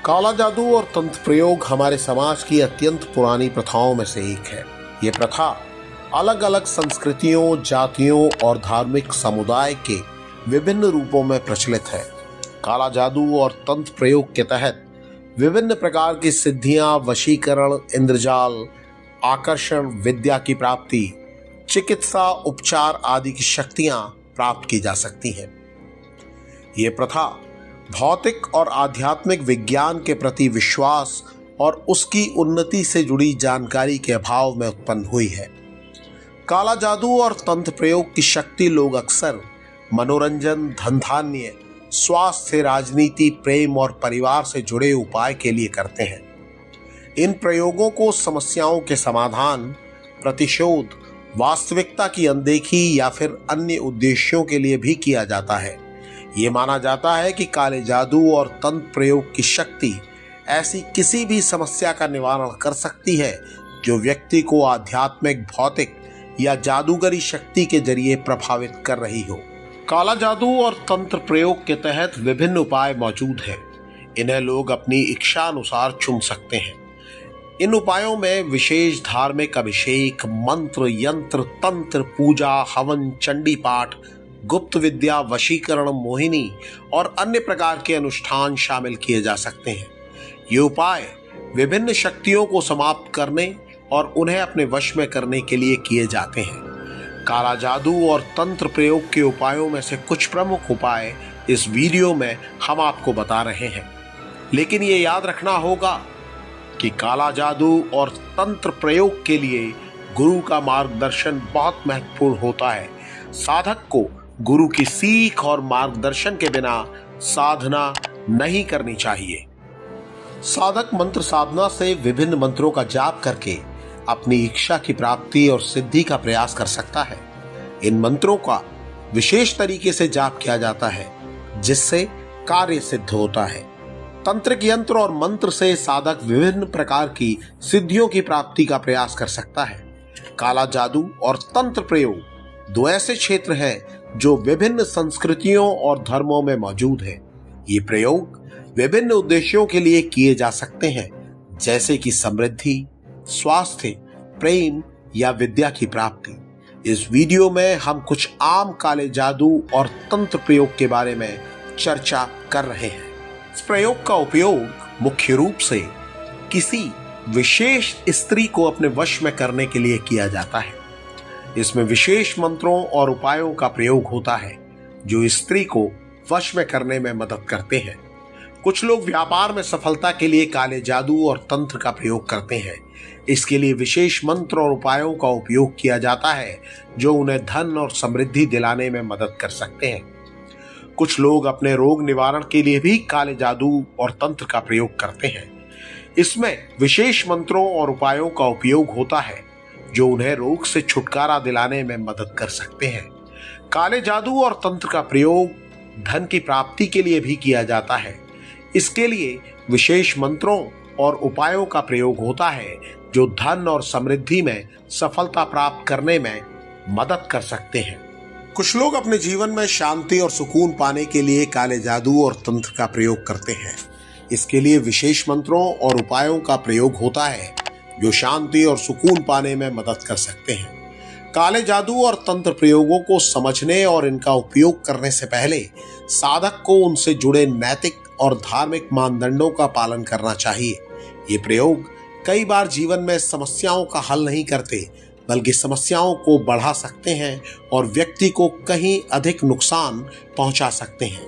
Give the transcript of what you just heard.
काला जादू और तंत्र प्रयोग हमारे समाज की अत्यंत पुरानी प्रथाओं में से एक है। ये प्रथा अलग अलग संस्कृतियों, जातियों और धार्मिक समुदाय के विभिन्न रूपों में प्रचलित है। काला जादू और तंत्र प्रयोग के तहत विभिन्न प्रकार की सिद्धियां, वशीकरण, इंद्रजाल, आकर्षण, विद्या की प्राप्ति, चिकित्सा, उपचार आदि की शक्तियां प्राप्त की जा सकती हैं। ये प्रथा भौतिक और आध्यात्मिक विज्ञान के प्रति विश्वास और उसकी उन्नति से जुड़ी जानकारी के अभाव में उत्पन्न हुई है। काला जादू और तंत्र प्रयोग की शक्ति लोग अक्सर मनोरंजन, धन-धान्य, स्वास्थ्य, राजनीति, प्रेम और परिवार से जुड़े उपाय के लिए करते हैं। इन प्रयोगों को समस्याओं के समाधान, प्रतिशोध, वास्तविकता की अनदेखी या फिर अन्य उद्देश्यों के लिए भी किया जाता है। ये माना जाता है कि काले जादू और तंत्र प्रयोग की शक्ति ऐसी किसी भी समस्या का निवारण कर सकती है जो व्यक्ति को आध्यात्मिक, भौतिक या जादूगरी शक्ति के जरिए प्रभावित कर रही हो। काला जादू और तंत्र प्रयोग के तहत विभिन्न उपाय मौजूद हैं। इन्हें लोग अपनी इच्छा अनुसार चुन सकते हैं। इन उपायों में विशेष धार्मिक अभिषेक, मंत्र, यंत्र, तंत्र, पूजा, हवन, चंडी पाठ, गुप्त विद्या, वशीकरण, मोहिनी और अन्य प्रकार के अनुष्ठान शामिल किए जा सकते हैं। ये उपाय विभिन्न शक्तियों को समाप्त करने और उन्हें अपने वश में करने के लिए किए जाते हैं। काला जादू और तंत्र प्रयोग के उपायों में से कुछ प्रमुख उपाय इस वीडियो में हम आपको बता रहे हैं। लेकिन ये याद रखना होगा कि काला जादू और तंत्र प्रयोग के लिए गुरु का मार्गदर्शन बहुत महत्वपूर्ण होता है। साधक को गुरु की सीख और मार्गदर्शन के बिना साधना नहीं करनी चाहिए। साधक मंत्र साधना से विभिन्न मंत्रों का जाप करके अपनी इच्छा की प्राप्ति और सिद्धि का प्रयास कर सकता है। इन मंत्रों का विशेष तरीके से जाप किया जाता है जिससे कार्य सिद्ध होता है। तंत्रिक यंत्र और मंत्र से साधक विभिन्न प्रकार की सिद्धियों की प्राप्ति का प्रयास कर सकता है। काला जादू और तंत्र प्रयोग दो ऐसे क्षेत्र हैं जो विभिन्न संस्कृतियों और धर्मों में मौजूद है। ये प्रयोग विभिन्न उद्देश्यों के लिए किए जा सकते हैं, जैसे कि समृद्धि, स्वास्थ्य, प्रेम या विद्या की प्राप्ति। इस वीडियो में हम कुछ आम काले जादू और तंत्र प्रयोग के बारे में चर्चा कर रहे हैं। इस प्रयोग का उपयोग मुख्य रूप से किसी विशेष स्त्री को अपने वश में करने के लिए किया जाता है। इसमें विशेष मंत्रों और उपायों का प्रयोग होता है जो स्त्री को वश में करने में मदद करते हैं। कुछ लोग व्यापार में सफलता के लिए काले जादू और तंत्र का प्रयोग करते हैं। इसके लिए विशेष मंत्र और उपायों का उपयोग किया जाता है जो उन्हें धन और समृद्धि दिलाने में मदद कर सकते हैं। कुछ लोग अपने रोग निवारण के लिए भी काले जादू और तंत्र का प्रयोग करते हैं। इसमें विशेष मंत्रों और उपायों का उपयोग होता है जो उन्हें रोग से छुटकारा दिलाने में मदद कर सकते हैं। काले जादू और तंत्र का प्रयोग धन की प्राप्ति के लिए भी किया जाता है। इसके लिए विशेष मंत्रों और उपायों का प्रयोग होता है जो धन और समृद्धि में सफलता प्राप्त करने में मदद कर सकते हैं। कुछ लोग अपने जीवन में शांति और सुकून पाने के लिए काले जादू और तंत्र का प्रयोग करते हैं। इसके लिए विशेष मंत्रों और उपायों का प्रयोग होता है जो शांति और सुकून पाने में मदद कर सकते हैं। काले जादू और तंत्र प्रयोगों को समझने और इनका उपयोग करने से पहले साधक को उनसे जुड़े नैतिक और धार्मिक मानदंडों का पालन करना चाहिए। ये प्रयोग कई बार जीवन में समस्याओं का हल नहीं करते, बल्कि समस्याओं को बढ़ा सकते हैं और व्यक्ति को कहीं अधिक नुकसान पहुंचा सकते हैं।